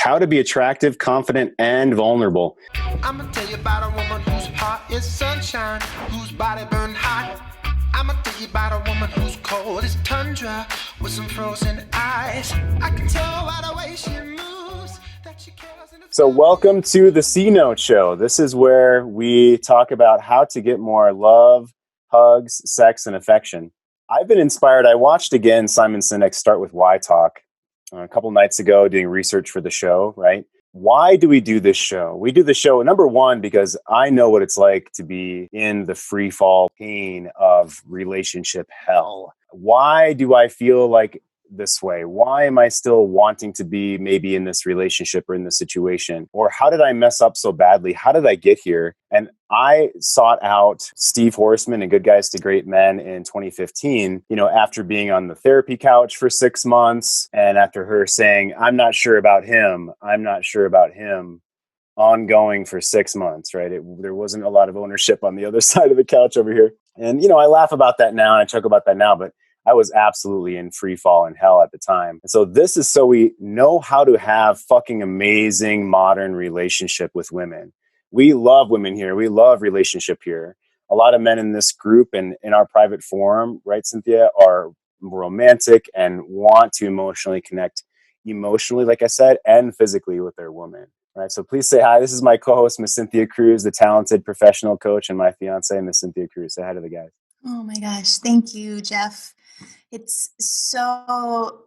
how to be attractive, confident, and vulnerable. I'm gonna tell you about a woman whose heart is sunshine, whose body burned hot. I'm gonna tell you about a woman who's cold as tundra with some frozen eyes. I can tell by the way she moves that she cares. So welcome to the C Note Show. This is where we talk about how to get more love, hugs, sex, and affection. I've been inspired. I watched again Simon Sinek's Start With Why talk a couple nights ago doing research for the show, right? Why do we do this show? We do the show, number one, because I know what it's like to be in the free fall pain of relationship hell. Why do I feel like this way? Why am I still wanting to be maybe in this relationship or in this situation? Or how did I mess up so badly? How did I get here? And I sought out Steve Horseman and Good Guys to Great Men in 2015, after being on the therapy couch for 6 months and after her saying, I'm not sure about him, ongoing for 6 months, right? There wasn't a lot of ownership on the other side of the couch over here. And, I laugh about that now and I joke about that now, but I was absolutely in free fall and hell at the time. And so this is so we know how to have fucking amazing modern relationship with women. We love women here. We love relationship here. A lot of men in this group and in our private forum, right, Cynthia, are romantic and want to emotionally connect emotionally, like I said, and physically with their woman. Right. So please say hi. This is my co-host, Miss Cynthia Cruz, the talented professional coach, and my fiance, Miss Cynthia Cruz. Say hi to the guys. Oh my gosh. Thank you, Jeff. It's so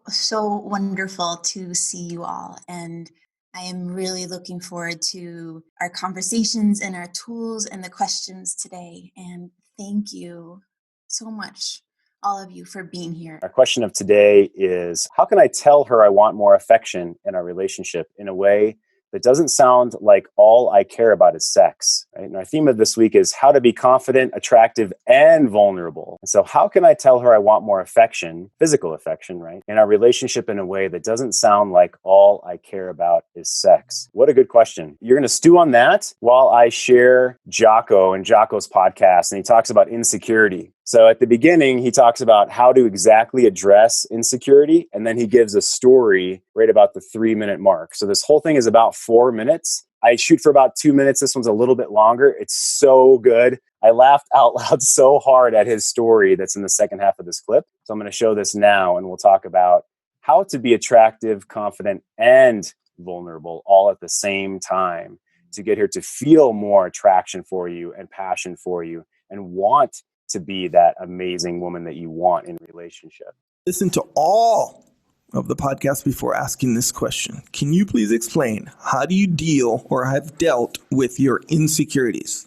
wonderful to see you all. And I am really looking forward to our conversations and our tools and the questions today. And thank you so much, all of you, for being here. Our question of today is, how can I tell her I want more affection in our relationship in a way that doesn't sound like all I care about is sex, right? And our theme of this week is how to be confident, attractive, and vulnerable. And so how can I tell her I want more affection, physical affection, right, in our relationship in a way that doesn't sound like all I care about is sex? What a good question. You're going to stew on that while I share Jakco and Jakco's podcast, and he talks about insecurity. So at the beginning, he talks about how to exactly address insecurity, and then he gives a story right about the 3-minute mark. So this whole thing is about 4 minutes. I shoot for about 2 minutes. This one's a little bit longer. It's so good. I laughed out loud so hard at his story that's in the second half of this clip. So I'm going to show this now, and we'll talk about how to be attractive, confident, and vulnerable all at the same time to get her to feel more attraction for you and passion for you and want to be that amazing woman that you want in a relationship. Listen to all of the podcast before asking this question. Can you please explain, how do you deal or have dealt with your insecurities?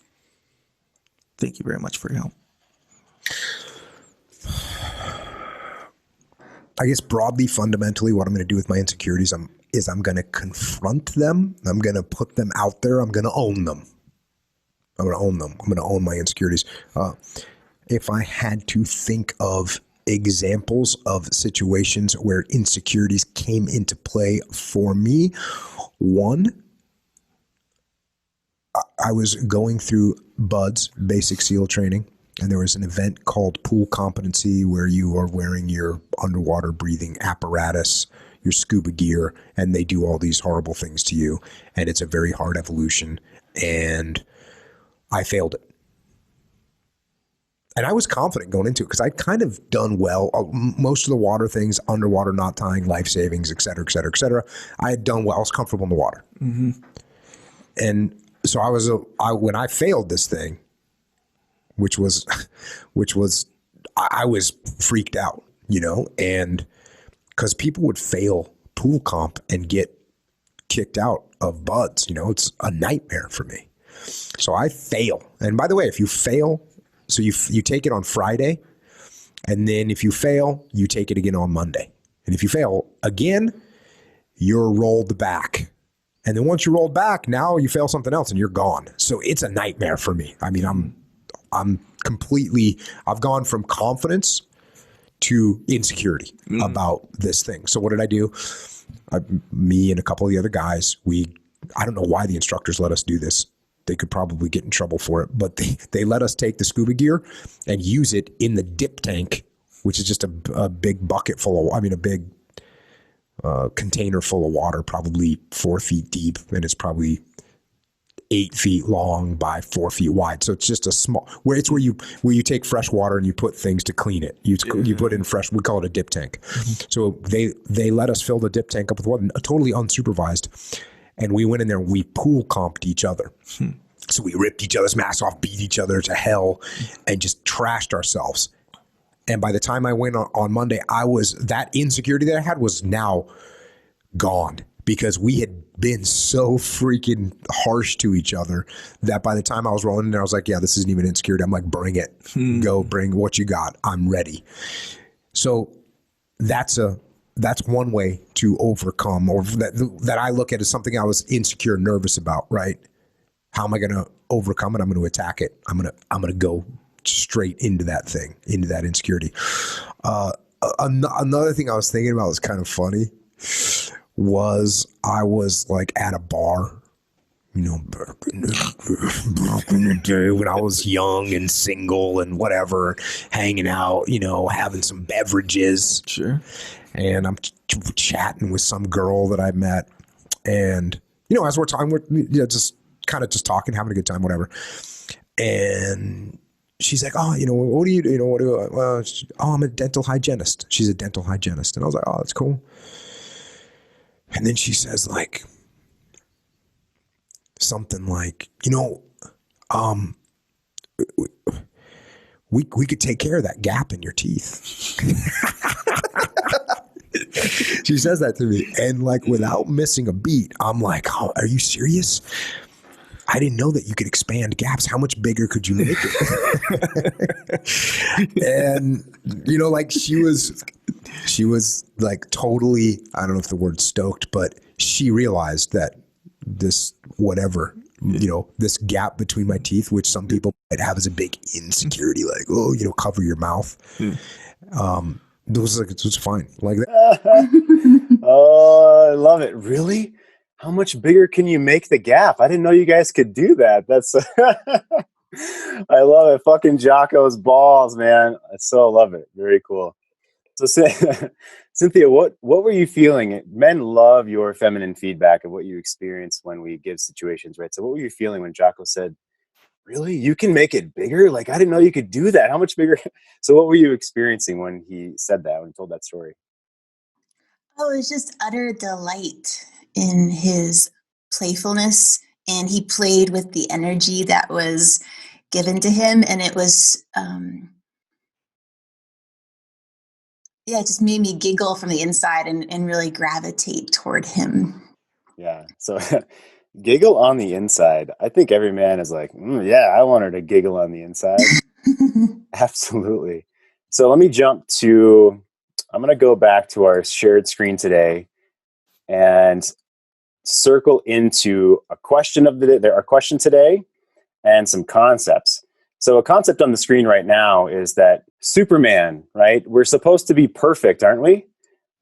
Thank you very much for your help. I guess broadly, fundamentally, what I'm going to do with my insecurities is I'm going to confront them. I'm going to put them out there. I'm going to own them. I'm going to own them. I'm going to own my insecurities. If I had to think of examples of situations where insecurities came into play for me, one, I was going through BUDS, basic SEAL training, and there was an event called Pool Competency where you are wearing your underwater breathing apparatus, your scuba gear, and they do all these horrible things to you. And it's a very hard evolution. And I failed it. And I was confident going into it because I'd kind of done well. Most of the water things, underwater knot tying, life savings, et cetera, et cetera, et cetera. I had done well. I was comfortable in the water. Mm-hmm. And so when I failed this thing, which was I was freaked out, and because people would fail pool comp and get kicked out of BUDS, it's a nightmare for me. So I fail. And by the way, if you fail, so you take it on Friday, and then if you fail, you take it again on Monday. And if you fail again, you're rolled back. And then once you're rolled back, now you fail something else and you're gone. So it's a nightmare for me. I mean, I've gone from confidence to insecurity about this thing. So what did I do? Me and a couple of the other guys, I don't know why the instructors let us do this. They could probably get in trouble for it, but they let us take the scuba gear and use it in the dip tank, which is just a big bucket full of, a big container full of water, probably 4 feet deep, and it's probably 8 feet long by 4 feet wide. So it's just a small, where you take fresh water and you put things to clean it. You put in fresh, we call it a dip tank. So they let us fill the dip tank up with water, totally unsupervised. And we went in there and we pool comped each other. So we ripped each other's masks off, beat each other to hell, and just trashed ourselves. And by the time I went on Monday, that insecurity that I had was now gone, because we had been so freaking harsh to each other that by the time I was rolling in there, I was like, yeah, this isn't even insecurity. I'm like, bring it. Go bring what you got. I'm ready. So that's one way to overcome, or that I look at as something I was insecure, nervous about, right? How am I going to overcome it? I'm going to attack it. I'm going to go straight into that thing, into that insecurity. Another thing I was thinking about was kind of funny. I was like at a bar, back in the day when I was young and single and whatever, hanging out, having some beverages. Sure. And I'm chatting with some girl that I met, and as we're talking, we're just kind of just talking, having a good time, whatever. And she's like, oh, what do you do? I'm a dental hygienist. She's a dental hygienist. And I was like, oh, that's cool. And then she says like something like, we could take care of that gap in your teeth. She says that to me, and like without missing a beat, I'm like, oh, are you serious? I didn't know that you could expand gaps. How much bigger could you make it? And like she was like totally, I don't know if the word's stoked, but she realized that this this gap between my teeth, which some people might have as a big insecurity, like, oh, cover your mouth. It was fine. Like that. Oh, I love it. Really? How much bigger can you make the gap? I didn't know you guys could do that. That's I love it. Fucking Jakco's balls, man. I so love it. Very cool. So Cynthia, what were you feeling? Men love your feminine feedback of what you experience when we give situations, right? So what were you feeling when Jakco said, really? You can make it bigger? Like, I didn't know you could do that. How much bigger? So what were you experiencing when he said that, when he told that story? Oh, it was just utter delight in his playfulness, and he played with the energy that was given to him, and it was it just made me giggle from the inside and really gravitate toward him. Yeah. So giggle on the inside. I think every man is like, yeah, I want her to giggle on the inside. Absolutely. So let me I'm going to go back to our shared screen today and circle into a question our question today and some concepts. So a concept on the screen right now is that Superman, right? We're supposed to be perfect, aren't we?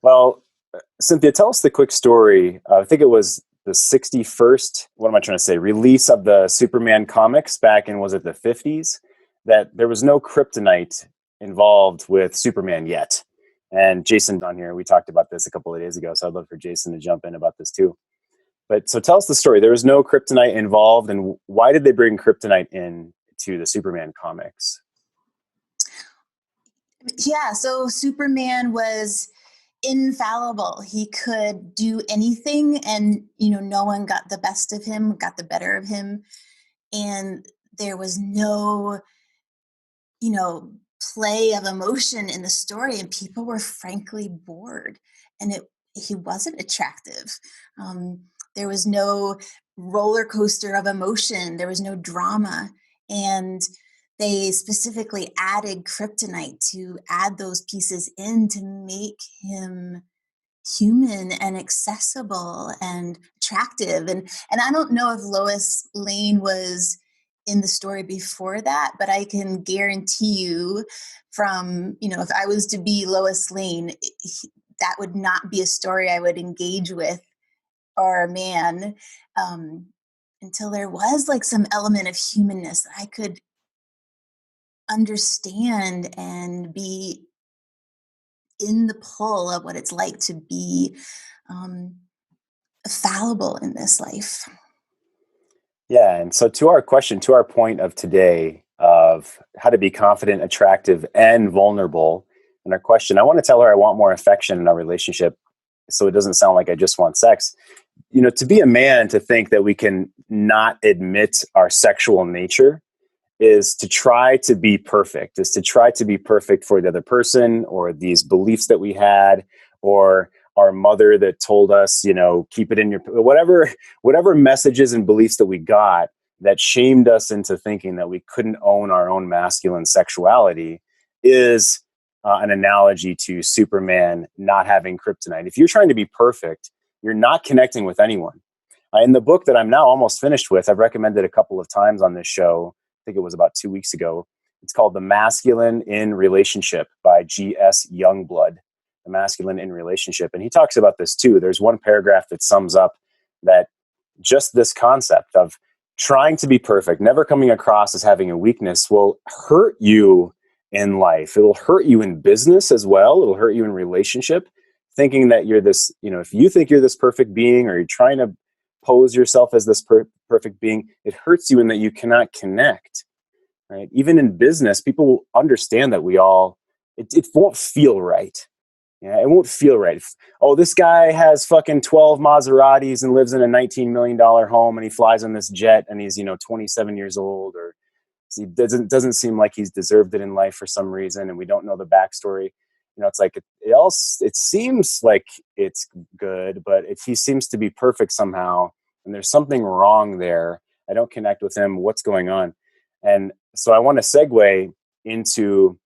Well, Cynthia, tell us the quick story. I think it was the 61st, what am I trying to say, release of the Superman comics back in, was it the 50s? That there was no kryptonite involved with Superman yet. And Jason on here, we talked about this a couple of days ago, so I'd love for Jason to jump in about this too. But so tell us the story. There was no kryptonite involved, and why did they bring kryptonite in to the Superman comics? Yeah, so Superman was infallible. He could do anything, and no one got the best of him, got the better of him, and there was no play of emotion in the story, and people were frankly bored, and he wasn't attractive. There was no roller coaster of emotion. There was no drama, and they specifically added kryptonite to add those pieces in to make him human and accessible and attractive. And I don't know if Lois Lane was in the story before that, but I can guarantee you from, if I was to be Lois Lane, that would not be a story I would engage with, or a man, until there was like some element of humanness that I could understand and be in the pull of what it's like to be fallible in this life. Yeah. And so to our question, to our point of today of how to be confident, attractive, and vulnerable, and our question, I want to tell her I want more affection in our relationship. So it doesn't sound like I just want sex. To be a man, to think that we can not admit our sexual nature is to try to be perfect, is to try to be perfect for the other person, or these beliefs that we had, or our mother that told us, keep it in your, whatever messages and beliefs that we got that shamed us into thinking that we couldn't own our own masculine sexuality is an analogy to Superman not having kryptonite. If you're trying to be perfect, you're not connecting with anyone. In the book that I'm now almost finished with, I've recommended a couple of times on this show. I think it was about 2 weeks ago. It's called The Masculine in Relationship by G.S. Youngblood. The Masculine in Relationship. And he talks about this too. There's one paragraph that sums up that just this concept of trying to be perfect, never coming across as having a weakness, will hurt you in life. It'll hurt you in business as well. It'll hurt you in relationship, thinking that you're this, if you think you're this perfect being, or you're trying to pose yourself as this perfect being, it hurts you in that you cannot connect, right? Even in business, people will understand that it won't feel right. Yeah, it won't feel right. Oh, this guy has fucking 12 Maseratis and lives in a $19 million home, and he flies on this jet, and he's, 27 years old, or he doesn't seem like he's deserved it in life for some reason, and we don't know the backstory. It's like it seems like it's good, but he seems to be perfect somehow, and there's something wrong there. I don't connect with him. What's going on? And so I want to segue into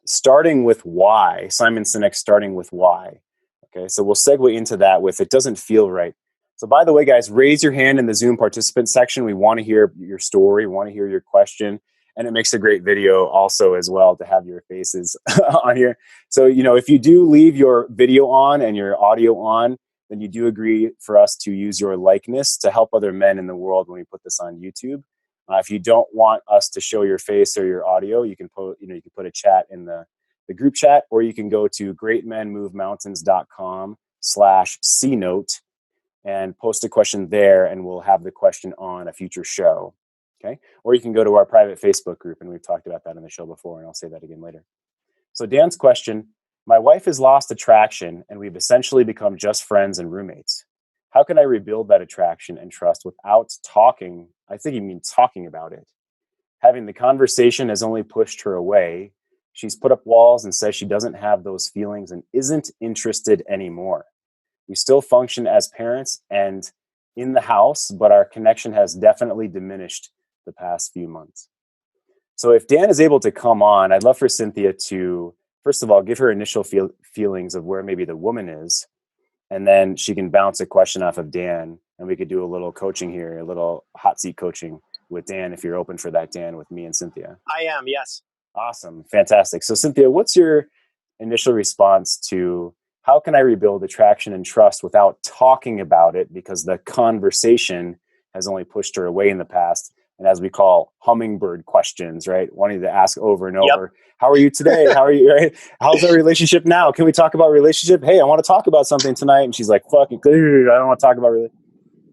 starting with why. Simon Sinek, starting with why. Okay, so we'll segue into that with it doesn't feel right. So by the way, guys, raise your hand in the Zoom participant section. We want to hear your story. We want to hear your question. And it makes a great video also as well to have your faces on here. So, if you do leave your video on and your audio on, then you do agree for us to use your likeness to help other men in the world when we put this on YouTube. If you don't want us to show your face or your audio, you can put a chat in the group chat, or you can go to greatmenmovemountains.com/C-note and post a question there, and we'll have the question on a future show. Okay. Or you can go to our private Facebook group, and we've talked about that in the show before, and I'll say that again later. So Dan's question: my wife has lost attraction, and we've essentially become just friends and roommates. How can I rebuild that attraction and trust without talking? I think you mean talking about it. Having the conversation has only pushed her away. She's put up walls and says she doesn't have those feelings and isn't interested anymore. We still function as parents and in the house, but our connection has definitely diminished the past few months. So if Dan is able to come on, I'd love for Cynthia to, first of all, give her initial feelings of where maybe the woman is, and then she can bounce a question off of Dan, and we could do a little coaching here, a little hot seat coaching with Dan, if you're open for that, Dan, with me and Cynthia. I am, yes. Awesome. Fantastic. So Cynthia, what's your initial response to how can I rebuild attraction and trust without talking about it, because the conversation has only pushed her away in the past? And as we call hummingbird questions, right? Wanting to ask over and over, How are you today? How are you? Right? How's our relationship now? Can we talk about relationship? Hey, I want to talk about something tonight. And she's like, fucking, I don't want to talk about relationship.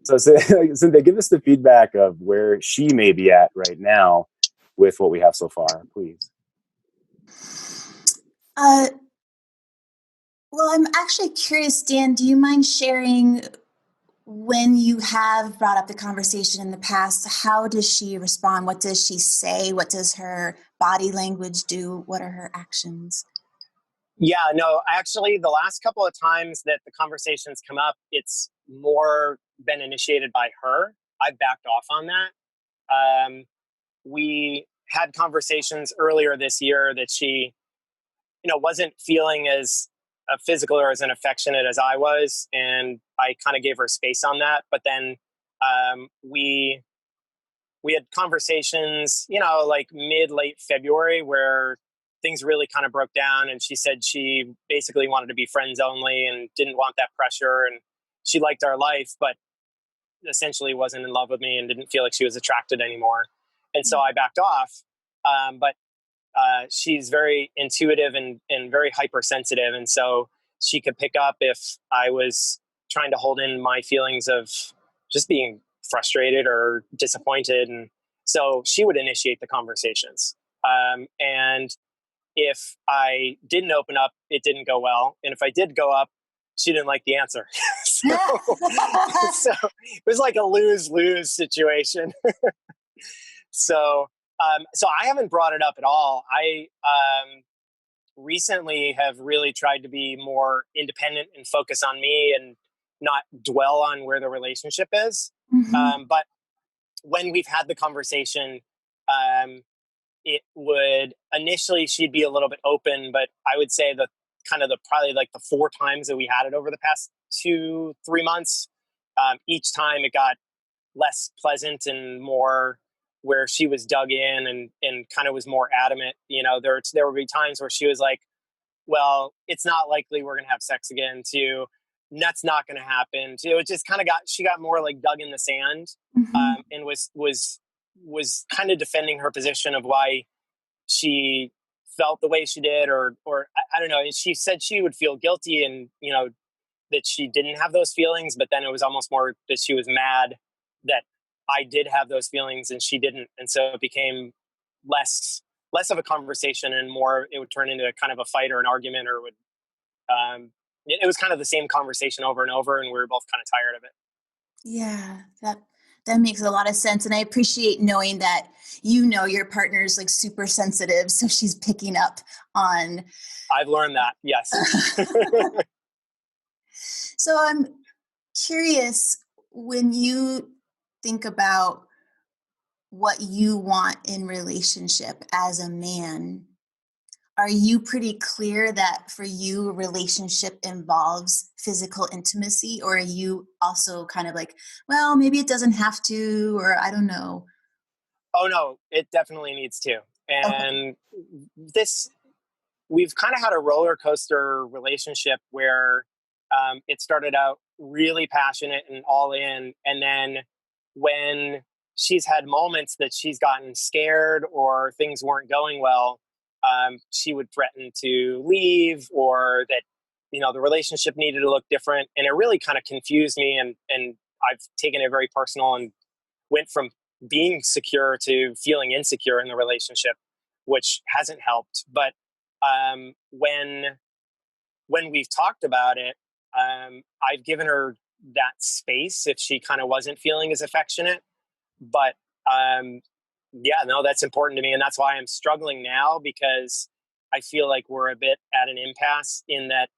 So Cynthia, give us the feedback of where she may be at right now with what we have so far, please. Well, I'm actually curious, Dan, do you mind sharing when you have brought up the conversation in the past? How does she respond? What does she say? What does her body language do? What are her actions? Yeah, no, actually, the last couple of times that the conversations come up, it's more been initiated by her. I've backed off on that. We had conversations earlier this year that she, wasn't feeling as physical or as affectionate as I was. And I kind of gave her space on that. But then we had conversations, like late February, where things really kind of broke down. And she said she basically wanted to be friends only and didn't want that pressure. And she liked our life, but essentially wasn't in love with me and didn't feel like she was attracted anymore. And so I backed off. But she's very intuitive and very hypersensitive. And so she could pick up if I was trying to hold in my feelings of just being frustrated or disappointed. And so she would initiate the conversations. And if I didn't open up, it didn't go well. And if I did go up, she didn't like the answer. so it was like a lose-lose situation. So I haven't brought it up at all. I recently have really tried to be more independent and focus on me and not dwell on where the relationship is. But when we've had the conversation, it would initially, she'd be a little bit open, but I would say that probably like the 4 times that we had it over the past 2-3 months, each time it got less pleasant and more where she was dug in and kind of was more adamant. There would be times where she was like, well, it's not likely we're going to have sex again, to that's not going to happen. It just kind of she got more like dug in the sand, and was kind of defending her position of why she felt the way she did, or I don't know. She said she would feel guilty and, that she didn't have those feelings, but then it was almost more that she was mad that I did have those feelings and she didn't. And so it became less of a conversation and more, it would turn into kind of a fight or an argument, or it was kind of the same conversation over and over, and we were both kind of tired of it. Yeah, that makes a lot of sense. And I appreciate knowing that, your partner's like super sensitive. So she's picking up on. I've learned that. Yes. So I'm curious, when you think about what you want in relationship as a man, are you pretty clear that for you a relationship involves physical intimacy, or are you also kind of like, well, maybe it doesn't have to, or I don't know? Oh no, it definitely needs to. And we've kind of had a roller coaster relationship where it started out really passionate and all in. And then when she's had moments that she's gotten scared or things weren't going well, she would threaten to leave, or that, the relationship needed to look different. And it really kind of confused me. And I've taken it very personal and went from being secure to feeling insecure in the relationship, which hasn't helped. But when we've talked about it, I've given her that space if she kind of wasn't feeling as affectionate. But that's important to me. And that's why I'm struggling now, because I feel like we're a bit at an impasse in that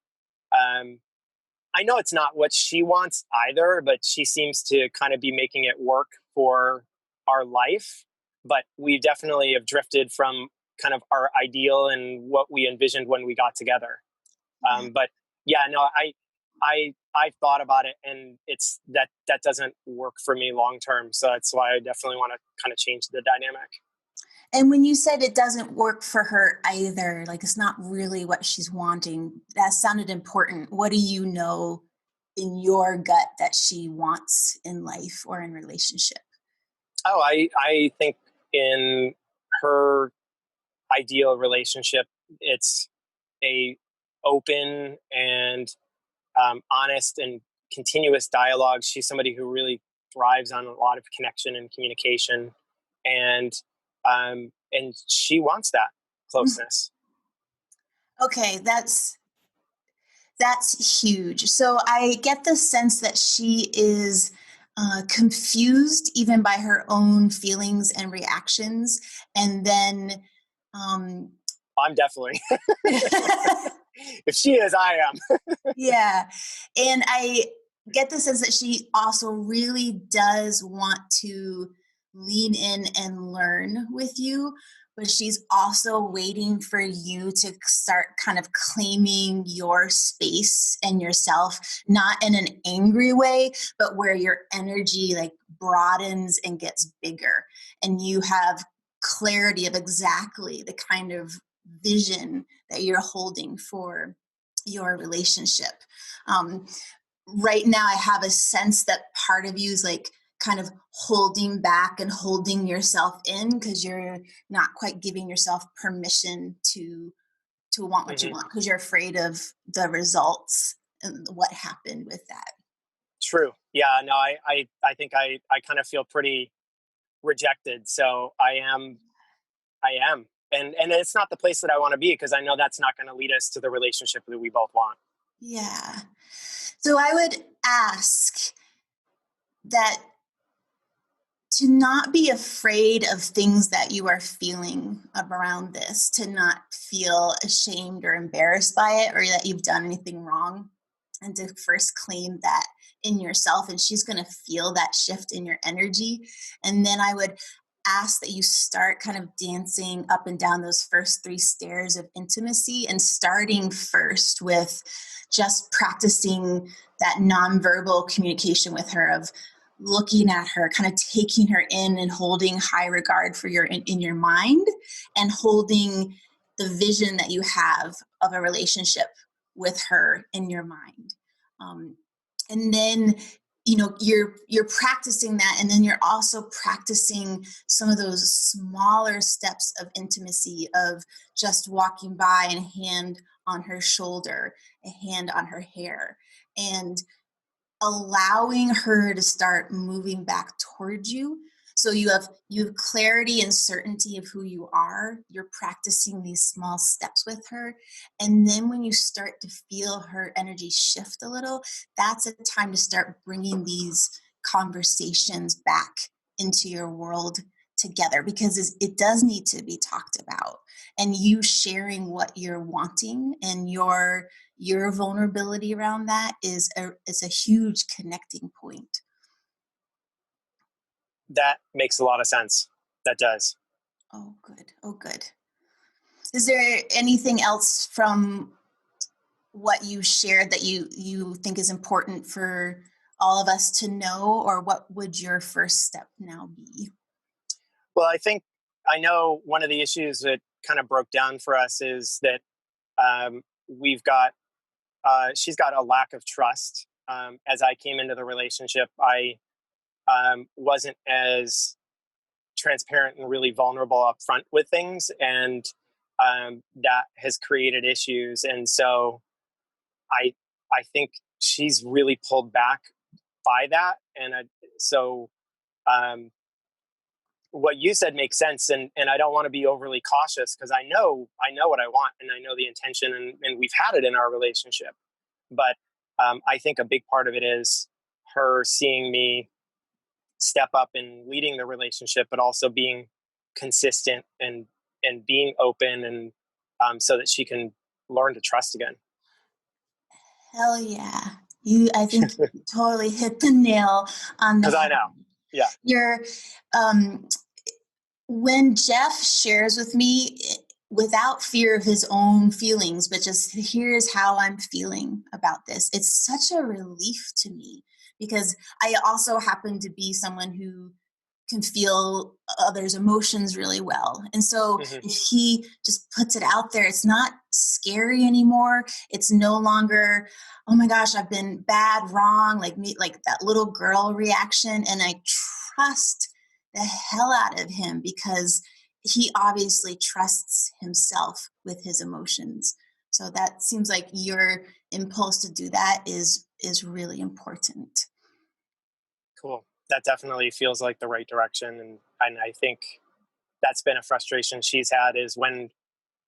I know it's not what she wants either, but she seems to kind of be making it work for our life. But we definitely have drifted from kind of our ideal and what we envisioned when we got together. But yeah, no, I've thought about it, and it's that doesn't work for me long term. So that's why I definitely want to kind of change the dynamic. And when you said it doesn't work for her either, like it's not really what she's wanting, that sounded important. What do you know in your gut that she wants in life or in relationship? Oh, I think in her ideal relationship, it's a open and honest and continuous dialogue. She's somebody who really thrives on a lot of connection and communication, and she wants that closeness. Okay, that's huge. So I get the sense that she is confused even by her own feelings and reactions, and then I'm definitely. If she is, I am. Yeah. And I get the sense that she also really does want to lean in and learn with you, but she's also waiting for you to start kind of claiming your space and yourself, not in an angry way, but where your energy like broadens and gets bigger, and you have clarity of exactly the kind of vision that you're holding for your relationship. Right now I have a sense that part of you is like kind of holding back and holding yourself in because you're not quite giving yourself permission to want what you want because you're afraid of the results and what happened with that. True. Yeah, no, I think I kind of feel pretty rejected. So I am. And it's not the place that I want to be because I know that's not going to lead us to the relationship that we both want. Yeah. So I would ask that to not be afraid of things that you are feeling around this, to not feel ashamed or embarrassed by it or that you've done anything wrong, and to first claim that in yourself. And she's going to feel that shift in your energy. And then I would ask that you start kind of dancing up and down those first 3 stairs of intimacy, and starting first with just practicing that nonverbal communication with her, of looking at her, kind of taking her in and holding high regard for your in your mind, and holding the vision that you have of a relationship with her in your mind. And then you're practicing that, and then you're also practicing some of those smaller steps of intimacy, of just walking by and a hand on her shoulder, a hand on her hair, and allowing her to start moving back towards you. So you have clarity and certainty of who you are. You're practicing these small steps with her. And then when you start to feel her energy shift a little, that's a time to start bringing these conversations back into your world together, because it does need to be talked about. And you sharing what you're wanting and your vulnerability around that is a huge connecting point. That makes a lot of sense. That does. Oh, good. Oh, good. Is there anything else from what you shared that you think is important for all of us to know, or what would your first step now be? Well, I know one of the issues that kind of broke down for us is that she's got a lack of trust. As I came into the relationship, I wasn't as transparent and really vulnerable up front with things, and that has created issues. And so I think she's really pulled back by that. And so what you said makes sense, and I don't want to be overly cautious, because I know what I want, and I know the intention, and we've had it in our relationship. But I think a big part of it is her seeing me step up in leading the relationship, but also being consistent and being open, and so that she can learn to trust again. Hell yeah. I think you totally hit the nail on the Because I head. know. Yeah. You're, when Jeff shares with me without fear of his own feelings, but just here's how I'm feeling about this, it's such a relief to me, because I also happen to be someone who can feel others' emotions really well. And so if he just puts it out there, it's not scary anymore. It's no longer, oh my gosh, I've been bad, wrong, like that little girl reaction. And I trust the hell out of him, because he obviously trusts himself with his emotions. So that seems like your impulse to do that is really important. Cool. That definitely feels like the right direction. And I think that's been a frustration she's had, is when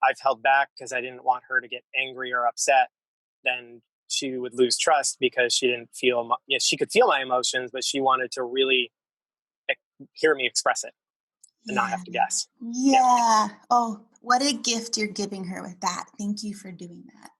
I've held back because I didn't want her to get angry or upset, then she would lose trust because she didn't feel, she could feel my emotions, but she wanted to really hear me express it and not have to guess. Yeah. Oh, what a gift you're giving her with that. Thank you for doing that.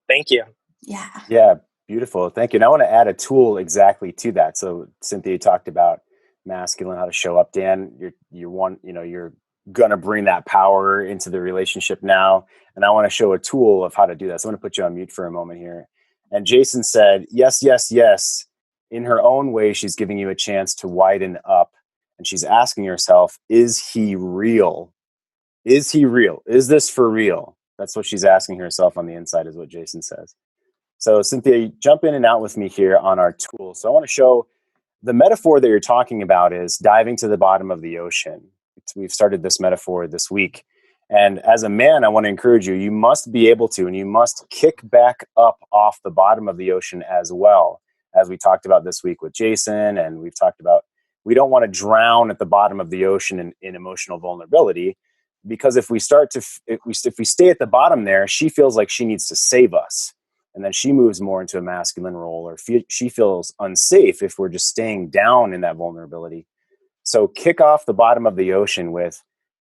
Thank you. Yeah. Yeah. Beautiful. Thank you. And I want to add a tool exactly to that. So Cynthia talked about masculine, how to show up. Dan, you're going to bring that power into the relationship now. And I want to show a tool of how to do that. So I'm going to put you on mute for a moment here. And Jason said, yes, yes, yes. In her own way, she's giving you a chance to widen up. And she's asking herself, is he real? Is he real? Is this for real? That's what she's asking herself on the inside, is what Jason says. So Cynthia, jump in and out with me here on our tool. So I want to show the metaphor that you're talking about is diving to the bottom of the ocean. We've started this metaphor this week. And as a man, I want to encourage you, you must be able to, and you must kick back up off the bottom of the ocean as well. As we talked about this week with Jason, and we've talked about, we don't want to drown at the bottom of the ocean in emotional vulnerability, because if we start to, if we stay at the bottom there, she feels like she needs to save us. And then she moves more into a masculine role, or she feels unsafe if we're just staying down in that vulnerability. So kick off the bottom of the ocean with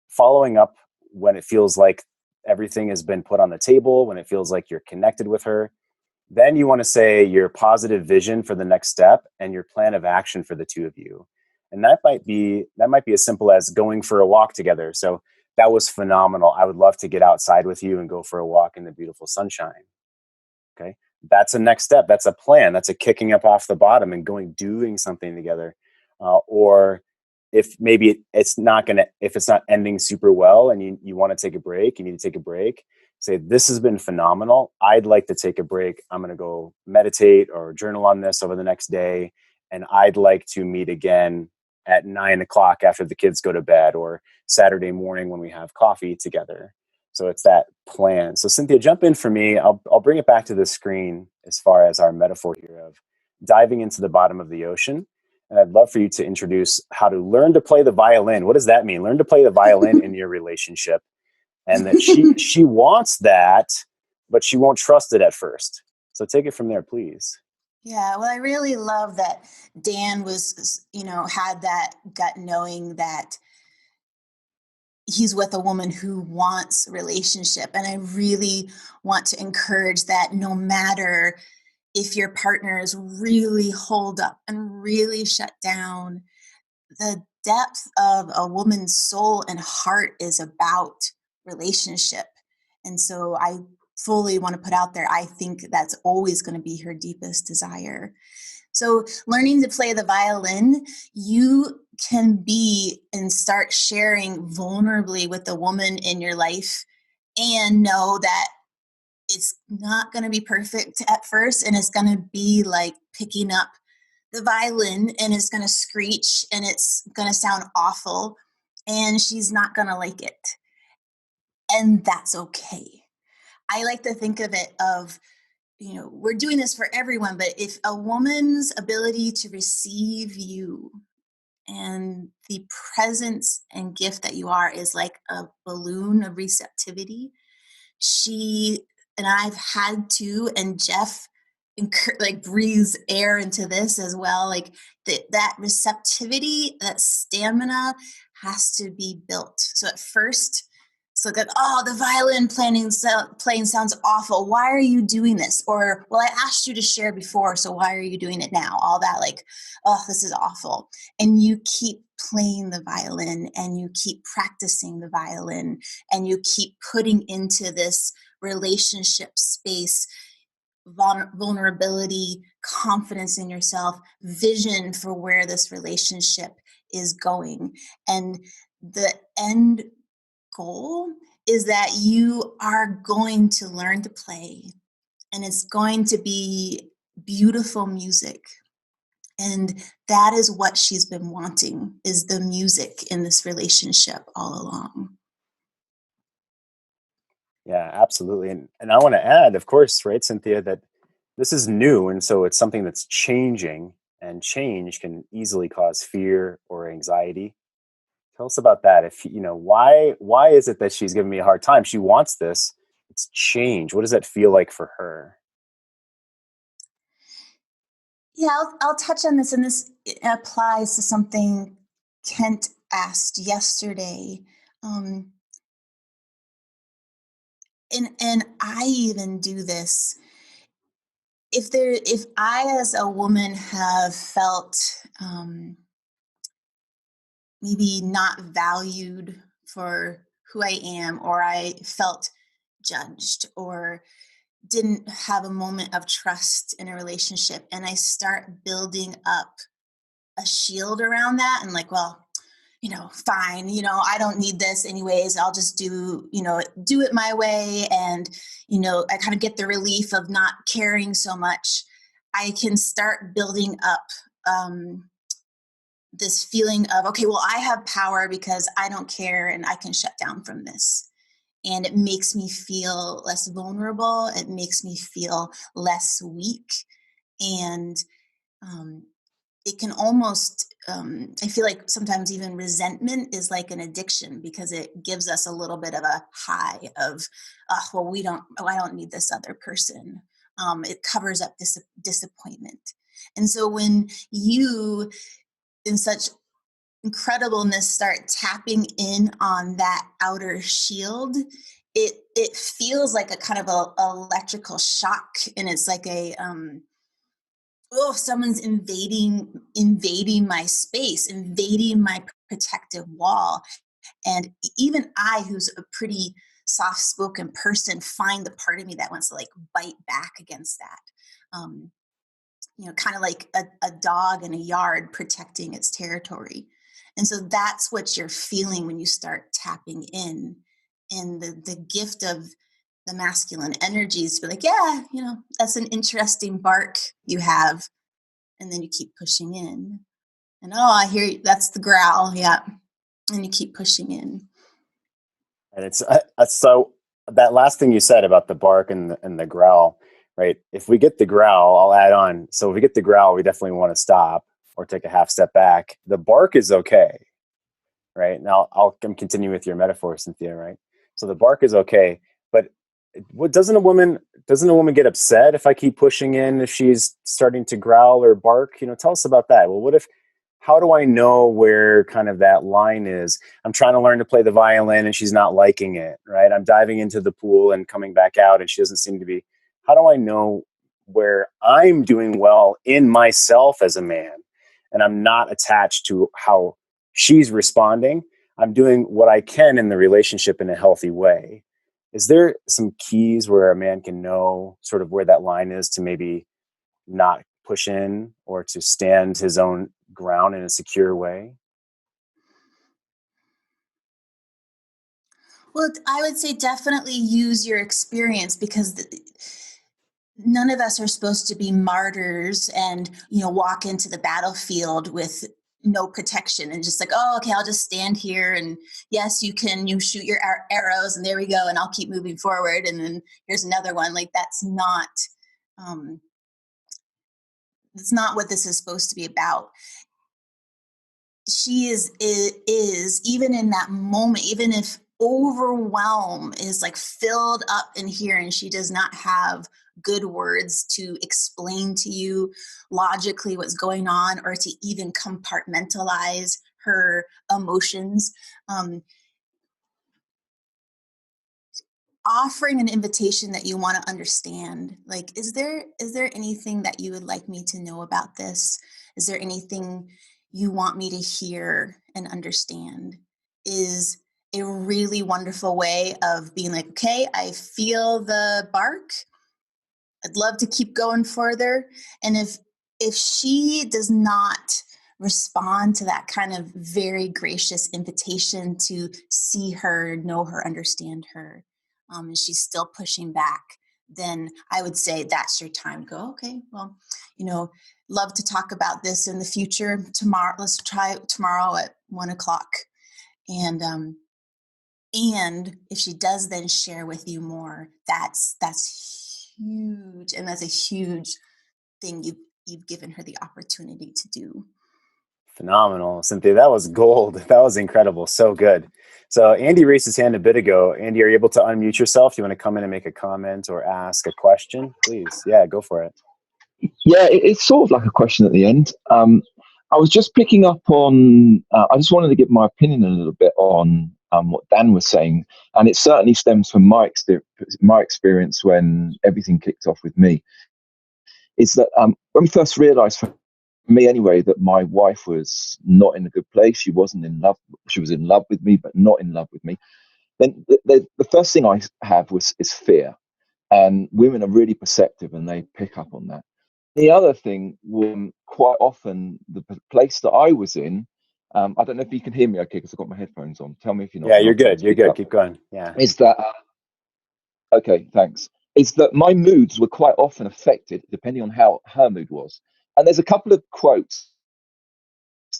following up when it feels like everything has been put on the table, when it feels like you're connected with her. Then you want to say your positive vision for the next step and your plan of action for the two of you. And that might be as simple as going for a walk together. So that was phenomenal. I would love to get outside with you and go for a walk in the beautiful sunshine. Okay. That's a next step. That's a plan. That's a kicking up off the bottom and doing something together. Or if maybe if it's not ending super well and you want to take a break, you need to take a break. Say, this has been phenomenal. I'd like to take a break. I'm going to go meditate or journal on this over the next day. And I'd like to meet again at 9 o'clock after the kids go to bed, or Saturday morning when we have coffee together. So it's that plan. So Cynthia, jump in for me. I'll bring it back to the screen as far as our metaphor here of diving into the bottom of the ocean. And I'd love for you to introduce how to learn to play the violin. What does that mean? Learn to play the violin in your relationship. And that she wants that, but she won't trust it at first. So take it from there, please. Yeah, well, I really love that Dan was, had that gut knowing that he's with a woman who wants a relationship. And I really want to encourage that no matter if your partners really hold up and really shut down, the depth of a woman's soul and heart is about relationship. And so I fully want to put out there, I think that's always going to be her deepest desire. So learning to play the violin, you can be and start sharing vulnerably with the woman in your life and know that it's not going to be perfect at first, and it's going to be like picking up the violin and it's going to screech and it's going to sound awful and she's not going to like it. And that's okay. I like to think of it of, we're doing this for everyone, but if a woman's ability to receive you and the presence and gift that you are is like a balloon of receptivity, and I've had to, and Jeff breathes air into this as well. Like that receptivity, that stamina has to be built. So at first, it's like, oh, the violin playing sounds awful. Why are you doing this? Or, well, I asked you to share before, so why are you doing it now? All that, like, oh, this is awful. And you keep playing the violin and you keep practicing the violin and you keep putting into this relationship space vulnerability, confidence in yourself, vision for where this relationship is going. And the end goal is that you are going to learn to play, and it's going to be beautiful music. And that is what she's been wanting, is the music in this relationship all along. Yeah, absolutely. And I want to add, of course, right, Cynthia, that this is new. And so it's something that's changing, and change can easily cause fear or anxiety. Tell us about that. If why is it that she's giving me a hard time? She wants this. It's change. What does that feel like for her? Yeah, I'll touch on this, and this applies to something Kent asked yesterday. And I even do this. If I as a woman have felt maybe not valued for who I am, or I felt judged, or didn't have a moment of trust in a relationship, and I start building up a shield around that and like, well, fine, I don't need this anyways. I'll just do it my way. And, I kind of get the relief of not caring so much. I can start building up this feeling of, okay, well, I have power because I don't care and I can shut down from this. And it makes me feel less vulnerable. It makes me feel less weak. And it can almost, I feel like sometimes even resentment is like an addiction because it gives us a little bit of a high of, well, I don't need this other person. It covers up disappointment. And so when you, in such incredibleness, start tapping in on that outer shield, it feels like a kind of a electrical shock, and it's like a oh, someone's invading my space, invading my protective wall. And even I, who's a pretty soft-spoken person, find the part of me that wants to like bite back against that. Kind of like a dog in a yard protecting its territory. And so that's what you're feeling when you start tapping in. And the gift of the masculine energies to be like, yeah, that's an interesting bark you have. And then you keep pushing in. And I hear you, that's the growl. Yeah. And you keep pushing in. And it's so that last thing you said about the bark and the growl, right? If we get the growl, I'll add on. So if we get the growl, we definitely want to stop or take a half step back. The bark is okay, right? Now I'll continue with your metaphor, Cynthia, right? So the bark is okay, but doesn't a woman get upset if I keep pushing in, if she's starting to growl or bark? Tell us about that. Well, how do I know where kind of that line is? I'm trying to learn to play the violin and she's not liking it, right? I'm diving into the pool and coming back out and she doesn't seem to be. How do I know where I'm doing well in myself as a man and I'm not attached to how she's responding? I'm doing what I can in the relationship in a healthy way. Is there some keys where a man can know sort of where that line is to maybe not push in or to stand his own ground in a secure way? Well, I would say definitely use your experience because none of us are supposed to be martyrs and, walk into the battlefield with no protection and just like, oh, okay, I'll just stand here. And yes, you shoot your arrows and there we go. And I'll keep moving forward. And then here's another one. Like um, that's not what this is supposed to be about. She is even in that moment, even if overwhelm is like filled up in here and she does not have good words to explain to you logically what's going on or to even compartmentalize her emotions, offering an invitation that you want to understand, like, is there anything that you would like me to know about this? Is there anything you want me to hear and understand? Is a really wonderful way of being like, okay, I feel the bark, I'd love to keep going further. And if she does not respond to that kind of very gracious invitation to see her, know her, understand her, and she's still pushing back, then I would say that's your time. Go, okay, well, love to talk about this in the future. Tomorrow, let's try tomorrow at 1:00. And if she does then share with you more, that's huge, and that's a huge thing you've given her the opportunity to do. Phenomenal, Cynthia. That was gold. That was incredible. So good. So Andy raised his hand a bit ago. Andy, are you able to unmute yourself? Do you want to come in and make a comment or ask a question? Please. Yeah, go for it. Yeah, it's sort of like a question at the end. I was just picking up on, I just wanted to give my opinion a little bit on what Dan was saying. And it certainly stems from my experience when everything kicked off with me. Is that when we first realized, for me anyway, that my wife was not in a good place. She wasn't in love. She was in love with me, but not in love with me. Then the first thing I have is fear. And women are really perceptive and they pick up on that. The other thing, quite often, the place that I was in, I don't know if you can hear me okay because I've got my headphones on. Tell me if you're not. Yeah, you're good. You're good. Keep going. Yeah. Is that okay? Thanks. Is that my moods were quite often affected depending on how her mood was. And there's a couple of quotes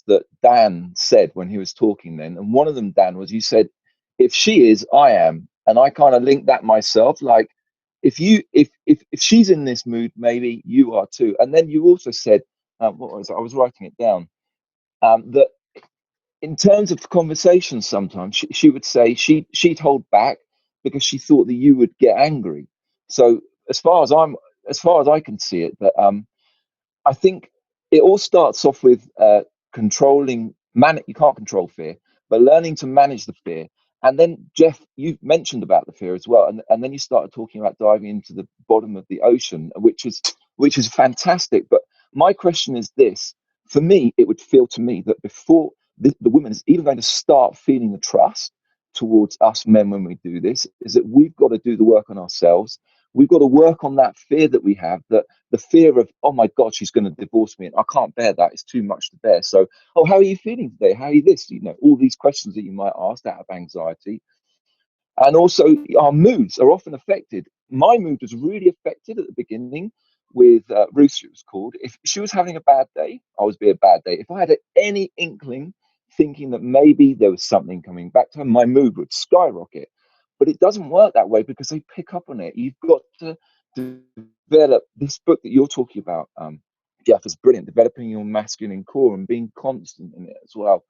that Dan said when he was talking then. And one of them, Dan, was you said, if she is, I am. And I kind of linked that myself. Like, if she's in this mood, maybe you are too. And then you also said, what was it? I was writing it down, that in terms of conversations, sometimes she would say she'd hold back because she thought that you would get angry. So as far as I can see it, that I think it all starts off with controlling. You can't control fear, but learning to manage the fear. And then, Jeff, you mentioned about the fear as well, and then you started talking about diving into the bottom of the ocean, which is fantastic. But my question is this: for me, it would feel to me that before the woman is even going to start feeling the trust towards us men when we do this, is that we've got to do the work on ourselves. We've got to work on that fear that we have, that the fear of, oh my God, she's going to divorce me, and I can't bear that. It's too much to bear. So, oh, how are you feeling today? How are you this? All these questions that you might ask out of anxiety. And also, our moods are often affected. My mood was really affected at the beginning with Ruth, she was called. If she was having a bad day, I was be a bad day. If I had any inkling, thinking that maybe there was something coming back to her, my mood would skyrocket. But it doesn't work that way because they pick up on it. You've got to develop this book that you're talking about, Jeff, is brilliant. Developing your masculine core and being constant in it as well.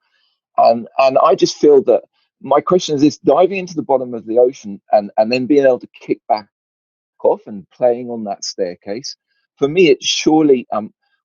And I just feel that my question is this: diving into the bottom of the ocean and then being able to kick back off and playing on that staircase. For me, it's surely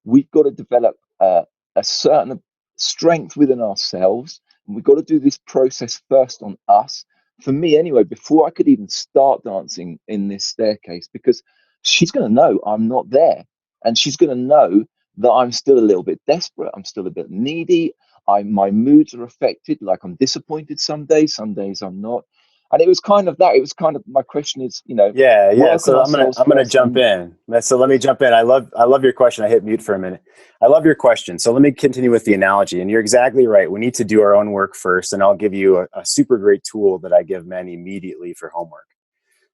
we've got to develop a certain strength within ourselves, and we've got to do this process first on us. For me, anyway, before I could even start dancing in this staircase, because she's going to know I'm not there, and she's going to know that I'm still a little bit desperate. I'm still a bit needy. My moods are affected. Like, I'm disappointed some days I'm not. And it was kind of that. It was kind of, my question is, Yeah. So I'm gonna jump and, in. So let me jump in. I love your question. I hit mute for a minute. I love your question. So let me continue with the analogy. And you're exactly right. We need to do our own work first. And I'll give you a super great tool that I give men immediately for homework.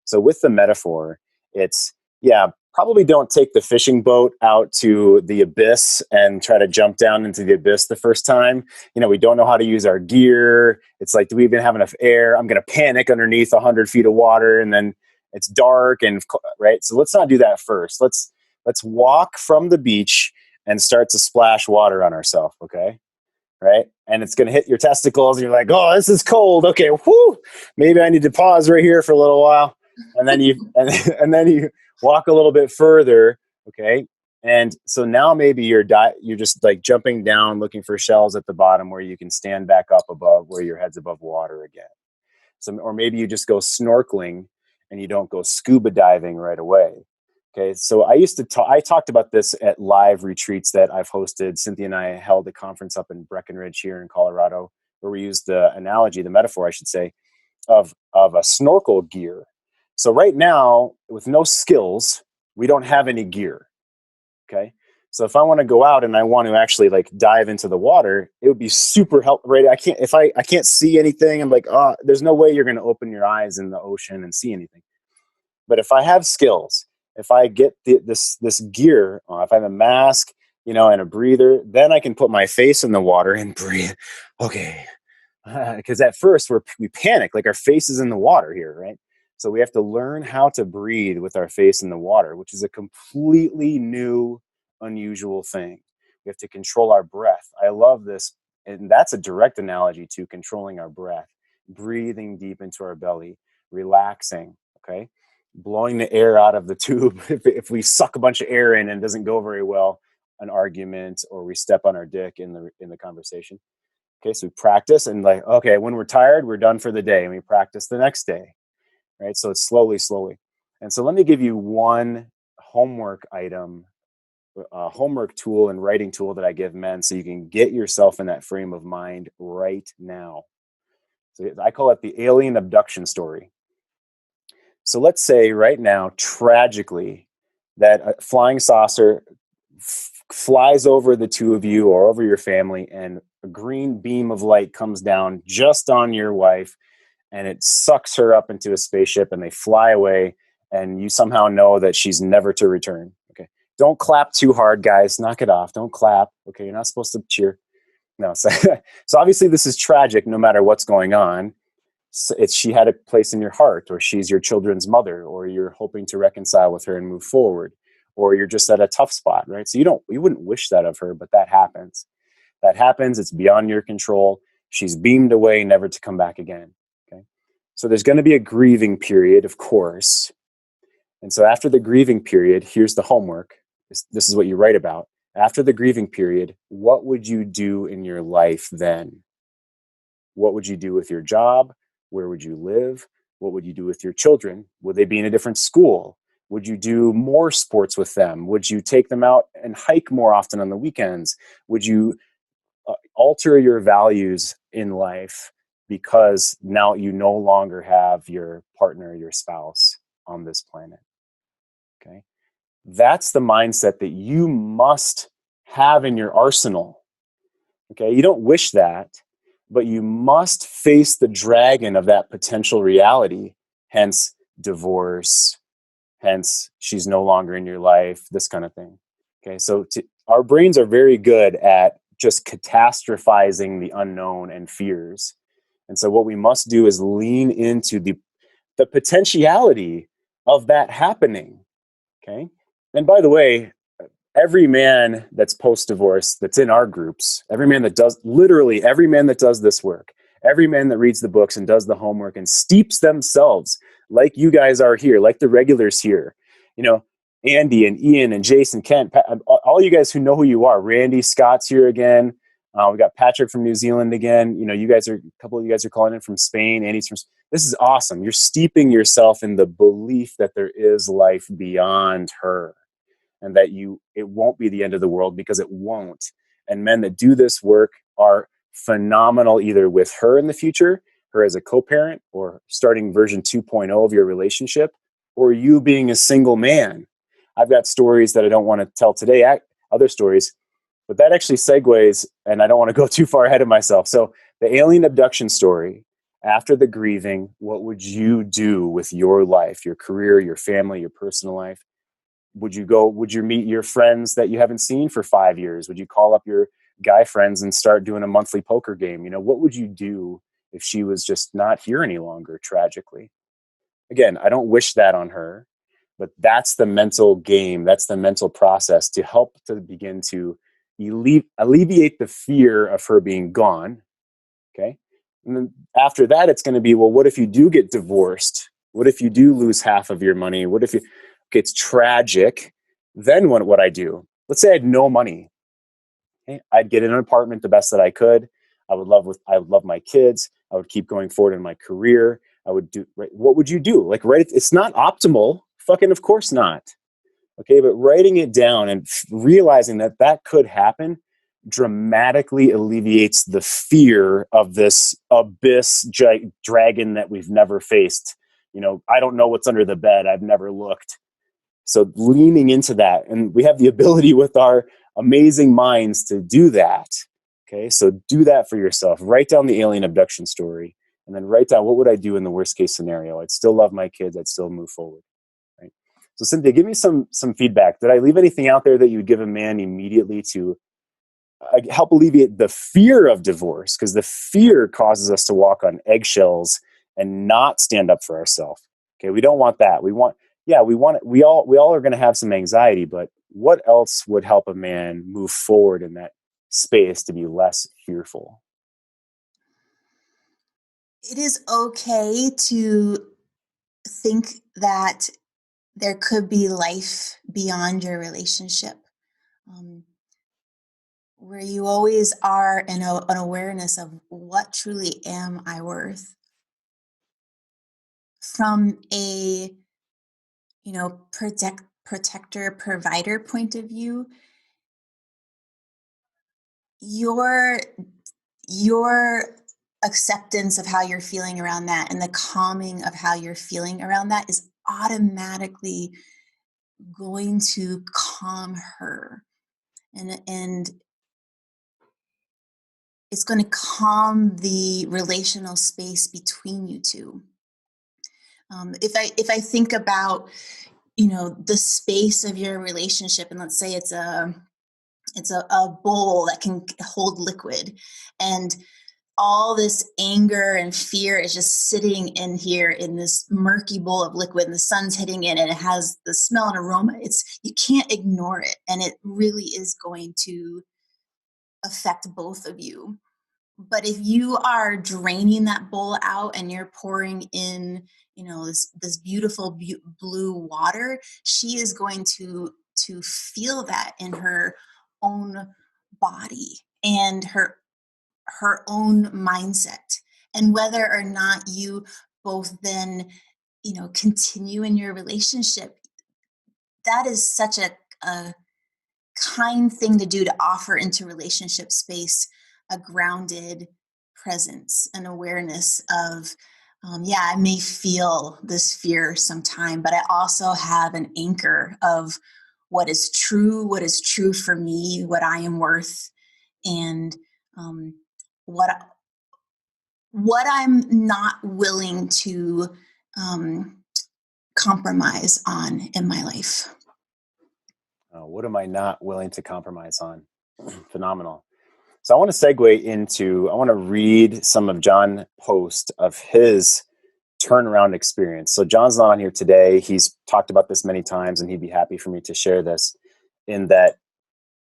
So with the metaphor, it's, probably don't take the fishing boat out to the abyss and try to jump down into the abyss the first time. We don't know how to use our gear. It's like, do we even have enough air? I'm going to panic underneath 100 feet of water, and then it's dark, and right. So let's not do that first. Let's walk from the beach and start to splash water on ourselves. Okay. Right. And it's going to hit your testicles, and you're like, oh, this is cold. Okay. Whoo, maybe I need to pause right here for a little while. And then and then you walk a little bit further. Okay. And so now maybe you're just like jumping down, looking for shells at the bottom where you can stand back up above, where your head's above water again. So, or maybe you just go snorkeling and you don't go scuba diving right away. Okay. So I talked about this at live retreats that I've hosted. Cynthia and I held a conference up in Breckenridge here in Colorado, where we used the analogy, the metaphor, I should say, of a snorkel gear. So right now, with no skills, we don't have any gear. Okay. So if I want to go out and I want to actually like dive into the water, it would be super helpful, right? I can't see anything. I'm like, oh, there's no way you're going to open your eyes in the ocean and see anything. But if I have skills, if I get this gear, if I have a mask, and a breather, then I can put my face in the water and breathe. Okay. Because at first we panic, like our face is in the water here, right? So we have to learn how to breathe with our face in the water, which is a completely new, unusual thing. We have to control our breath. I love this. And that's a direct analogy to controlling our breath, breathing deep into our belly, relaxing, okay? Blowing the air out of the tube. If we suck a bunch of air in and it doesn't go very well, an argument, or we step on our dick in the conversation. Okay, so we practice, and like, okay, when we're tired, we're done for the day, and we practice the next day. Right. So it's slowly. And so let me give you one homework item, homework tool and writing tool that I give men so you can get yourself in that frame of mind right now. So I call it the alien abduction story. So let's say right now, tragically, that a flying saucer flies over the two of you or over your family, and a green beam of light comes down just on your wife, and it sucks her up into a spaceship, and they fly away, and you somehow know that she's never to return. Okay. Don't clap too hard, guys. Knock it off. Don't clap. Okay. You're not supposed to cheer. No, so, so obviously this is tragic no matter what's going on. So she had a place in your heart, or she's your children's mother, or you're hoping to reconcile with her and move forward, or you're just at a tough spot, right? So you wouldn't wish that of her, but that happens. That happens. It's beyond your control. She's beamed away, never to come back again. Okay. So there's going to be a grieving period, of course. And so after the grieving period, here's the homework. This is what you write about. After the grieving period, what would you do in your life then? What would you do with your job? Where would you live? What would you do with your children? Would they be in a different school? Would you do more sports with them? Would you take them out and hike more often on the weekends? Would you alter your values in life because now you no longer have your partner, your spouse on this planet? Okay. That's the mindset that you must have in your arsenal. Okay. You don't wish that, but you must face the dragon of that potential reality, hence divorce, hence she's no longer in your life, this kind of thing. Okay. So our brains are very good at just catastrophizing the unknown and fears. And so what we must do is lean into the potentiality of that happening. Okay. And by the way, every man that's post-divorce, that's in our groups, every man that does this work, every man that reads the books and does the homework and steeps themselves like you guys are here, like the regulars here, Andy and Ian and Jason, Kent, all you guys who know who you are. Randy Scott's here again. We got Patrick from New Zealand again. A couple of you guys are calling in from Spain. Andy's from. This is awesome. You're steeping yourself in the belief that there is life beyond her, and that it won't be the end of the world, because it won't. And men that do this work are phenomenal, either with her in the future, her as a co-parent, or starting version 2.0 of your relationship, or you being a single man. I've got stories that I don't want to tell today, other stories, but that actually segues, and I don't want to go too far ahead of myself. So the alien abduction story, after the grieving, what would you do with your life, your career, your family, your personal life? Would you meet your friends that you haven't seen for 5 years? Would you call up your guy friends and start doing a monthly poker game? What would you do if she was just not here any longer, tragically? Again, I don't wish that on her, but that's the mental game. That's the mental process to help to begin to alleviate the fear of her being gone. Okay. And then after that, it's going to be, well, what if you do get divorced? What if you do lose half of your money? What if it's tragic? Then what would I do? Let's say I had no money. Okay? I'd get an apartment the best that I could. I would love my kids. I would keep going forward in my career. I would do, right? What would you do? It's not optimal. Fucking, of course not. Okay. But writing it down and realizing that could happen dramatically alleviates the fear of this abyss dragon that we've never faced. I don't know what's under the bed. I've never looked. So leaning into that, and we have the ability with our amazing minds to do that. Okay, so do that for yourself. Write down the alien abduction story, and then write down, what would I do in the worst case scenario? I'd still love my kids. I'd still move forward. Right. So Cynthia, give me some feedback. Did I leave anything out there that you would give a man immediately to help alleviate the fear of divorce? Because the fear causes us to walk on eggshells and not stand up for ourselves. Okay, we don't want that. We all are going to have some anxiety, but what else would help a man move forward in that space to be less fearful? It is okay to think that there could be life beyond your relationship, where you always are in an awareness of what truly am I worth. From a protector, provider point of view, your acceptance of how you're feeling around that and the calming of how you're feeling around that is automatically going to calm her, and it's going to calm the relational space between you two. If I think about the space of your relationship, and let's say it's a It's a bowl that can hold liquid. And all this anger and fear is just sitting in here in this murky bowl of liquid, and the sun's hitting it, and it has the smell and aroma. You can't ignore it. And it really is going to affect both of you. But if you are draining that bowl out and you're pouring in, this beautiful blue water, she is going to feel that in her own body and her own mindset. And whether or not you both then, continue in your relationship, that is such a kind thing to do, to offer into relationship space a grounded presence, an awareness of, I may feel this fear sometime, but I also have an anchor of what is true for me, what I am worth, and what I'm not willing to compromise on in my life. What am I not willing to compromise on? Phenomenal. So I want to segue into, I want to read some of John Post of his turnaround experience. So John's not on here today. He's talked about this many times, and he'd be happy for me to share this, in that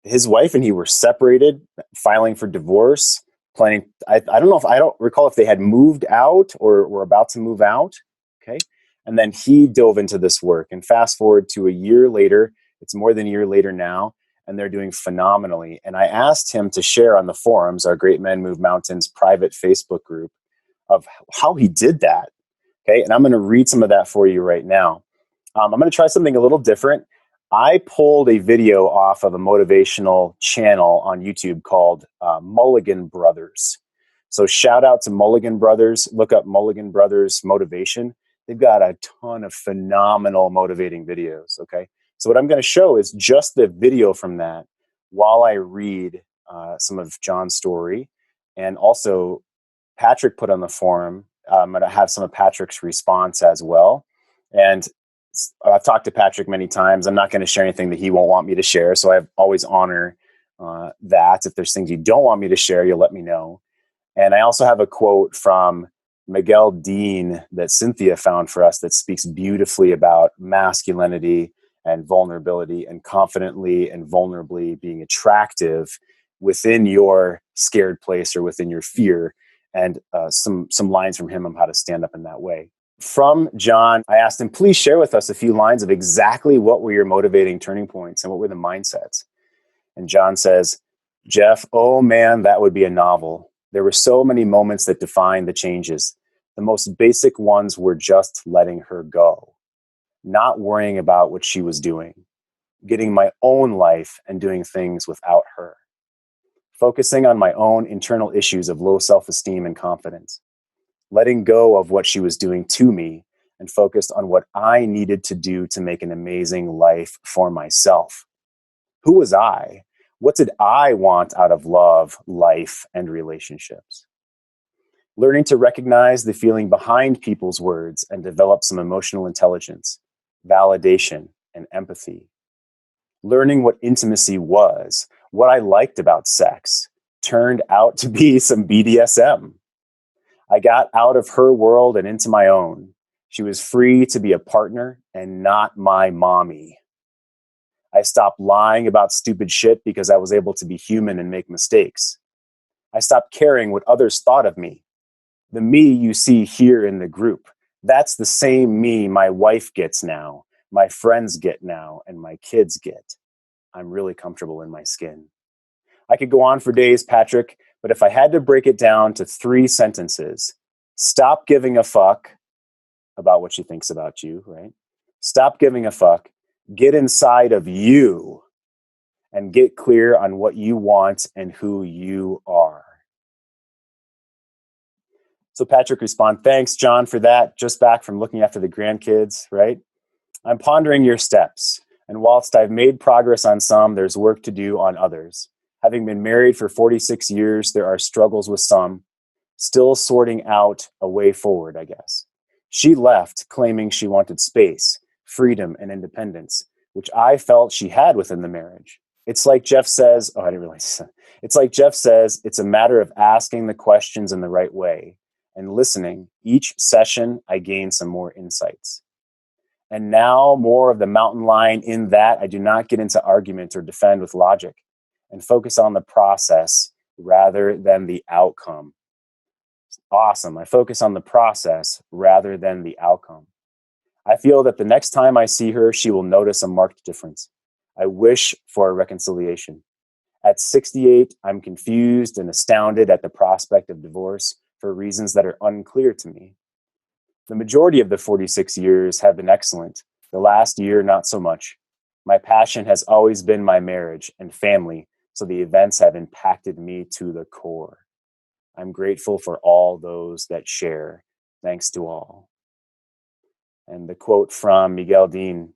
his wife and he were separated, filing for divorce, planning. I don't recall if they had moved out or were about to move out. Okay. And then he dove into this work, and fast forward to a year later, it's more than a year later now, and they're doing phenomenally. And I asked him to share on the forums, our Great Men Move Mountains private Facebook group, of how he did that. Okay. And I'm going to read some of that for you right now. I'm going to try something a little different. I pulled a video off of a motivational channel on YouTube called Mulligan Brothers. So shout out to Mulligan Brothers. Look up Mulligan Brothers Motivation. They've got a ton of phenomenal motivating videos. Okay. So what I'm going to show is just the video from that while I read some of John's story. And also Patrick put on the forum. I'm going to have some of Patrick's response as well. And I've talked to Patrick many times. I'm not going to share anything that he won't want me to share. So I always honor that. If there's things you don't want me to share, you'll let me know. And I also have a quote from Miguel Dean that Cynthia found for us that speaks beautifully about masculinity and vulnerability, and confidently and vulnerably being attractive within your scared place or within your fear, and some lines from him on how to stand up in that way. From John, I asked him, please share with us a few lines of exactly what were your motivating turning points and what were the mindsets. And John says, Jeff, oh man, that would be a novel. There were so many moments that defined the changes. The most basic ones were just letting her go, not worrying about what she was doing, getting my own life and doing things without her, focusing on my own internal issues of low self-esteem and confidence, letting go of what she was doing to me, and focused on what I needed to do to make an amazing life for myself. Who was I? What did I want out of love, life, and relationships? Learning to recognize the feeling behind people's words and develop some emotional intelligence, validation, and empathy. Learning what intimacy was, what I liked about sex, turned out to be some BDSM. I got out of her world and into my own. She was free to be a partner and not my mommy. I stopped lying about stupid shit because I was able to be human and make mistakes. I stopped caring what others thought of me. The me you see here in the group, that's the same me my wife gets now, my friends get now, and my kids get. I'm really comfortable in my skin. I could go on for days, Patrick, but if I had to break it down to 3 sentences, stop giving a fuck about what she thinks about you, right? Stop giving a fuck. Get inside of you and get clear on what you want and who you are. So Patrick respond, thanks, John, for that. Just back from looking after the grandkids, right? I'm pondering your steps. And whilst I've made progress on some, there's work to do on others. Having been married for 46 years, there are struggles with some. Still sorting out a way forward, I guess. She left claiming she wanted space, freedom, and independence, which I felt she had within the marriage. It's like Jeff says, oh, I didn't realize. It's like Jeff says, it's a matter of asking the questions in the right way and listening. Each session, I gain some more insights. And now more of the mountain lion in that I do not get into argument or defend with logic and focus on the process rather than the outcome. Awesome. I focus on the process rather than the outcome. I feel that the next time I see her, she will notice a marked difference. I wish for a reconciliation. At 68, I'm confused and astounded at the prospect of divorce for reasons that are unclear to me. The majority of the 46 years have been excellent. The last year, not so much. My passion has always been my marriage and family, so the events have impacted me to the core. I'm grateful for all those that share. Thanks to all. And the quote from Miguel Dean: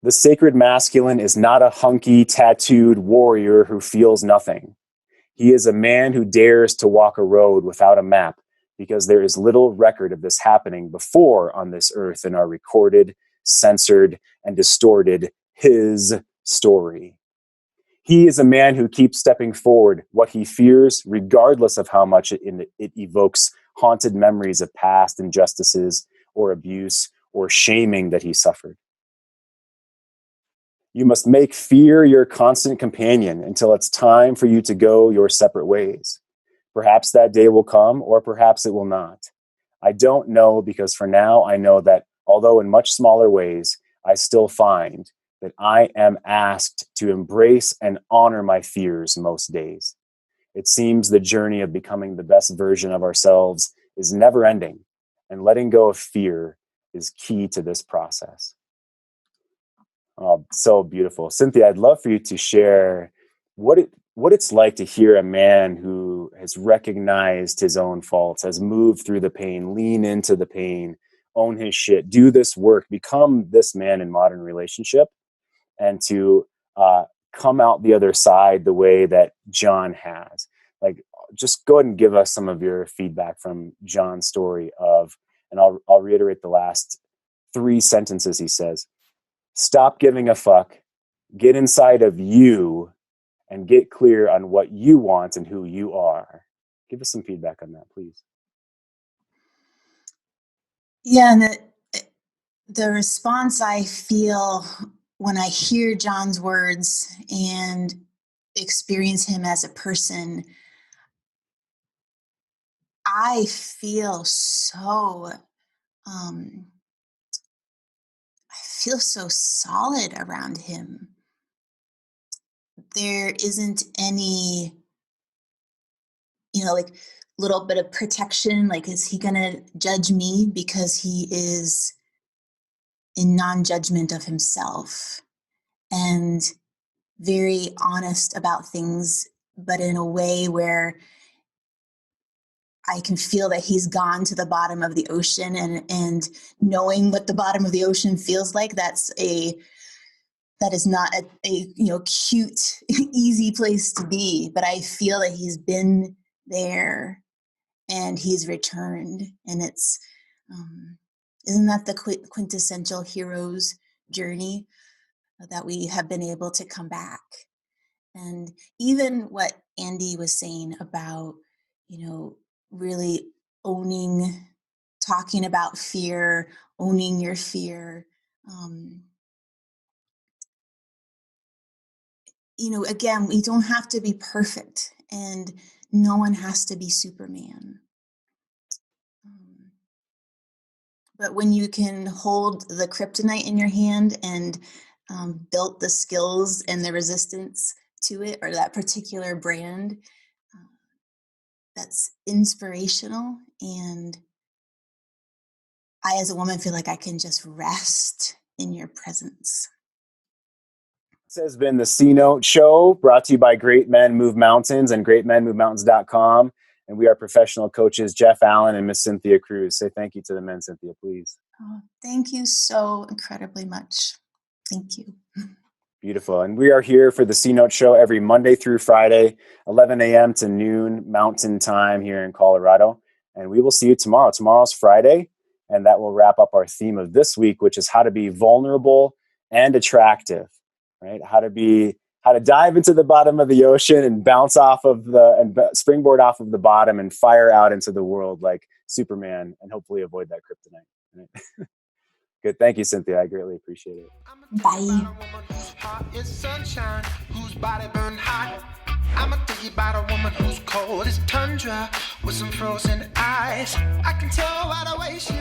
the sacred masculine is not a hunky, tattooed warrior who feels nothing. He is a man who dares to walk a road without a map, because there is little record of this happening before on this earth in our recorded, censored, and distorted his story. He is a man who keeps stepping forward what he fears, regardless of how much it evokes haunted memories of past injustices or abuse or shaming that he suffered. You must make fear your constant companion until it's time for you to go your separate ways. Perhaps that day will come, or perhaps it will not. I don't know, because for now I know that, although in much smaller ways, I still find that I am asked to embrace and honor my fears most days. It seems the journey of becoming the best version of ourselves is never ending, and letting go of fear is key to this process. Oh, so beautiful. Cynthia, I'd love for you to share what it's like to hear a man who has recognized his own faults, has moved through the pain, lean into the pain, own his shit, do this work, become this man in modern relationship, and to come out the other side the way that John has. Like, just go ahead and give us some of your feedback from John's story of, and I'll reiterate the last 3 sentences he says. Stop giving a fuck, get inside of you, and get clear on what you want and who you are. Give us some feedback on that, please. Yeah, and the response I feel when I hear John's words and experience him as a person, I feel so solid around him. There isn't any, like little bit of protection. Like, is he gonna judge me because he is in non-judgment of himself and very honest about things, but in a way where I can feel that he's gone to the bottom of the ocean, and knowing what the bottom of the ocean feels like, that is not a cute, easy place to be. But I feel that he's been there and he's returned. And it's, isn't that the quintessential hero's journey, that we have been able to come back? And even what Andy was saying about, really talking about fear, owning your fear. Again, we don't have to be perfect, and no one has to be Superman. But when you can hold the kryptonite in your hand and build the skills and the resistance to it, or that particular brand, that's inspirational. And I, as a woman, feel like I can just rest in your presence. This has been the C Note Show, brought to you by Great Men Move Mountains and greatmenmovemountains.com. And we are professional coaches, Jeff Allen and Miss Cynthia Cruz. Say thank you to the men, Cynthia, please. Oh, thank you so incredibly much. Thank you. Beautiful. And we are here for the C Note Show every Monday through Friday, 11 a.m. to noon Mountain Time here in Colorado. And we will see you tomorrow. Tomorrow's Friday, and that will wrap up our theme of this week, which is how to be vulnerable and attractive, right? How to how to dive into the bottom of the ocean and bounce off of springboard off of the bottom and fire out into the world like Superman, and hopefully avoid that kryptonite. Right? Good. Thank you, Cynthia. I greatly appreciate it. Bye. Whose body burn hot. I'ma tell you about a woman who's cold as tundra with some frozen eyes. I can tell by the way she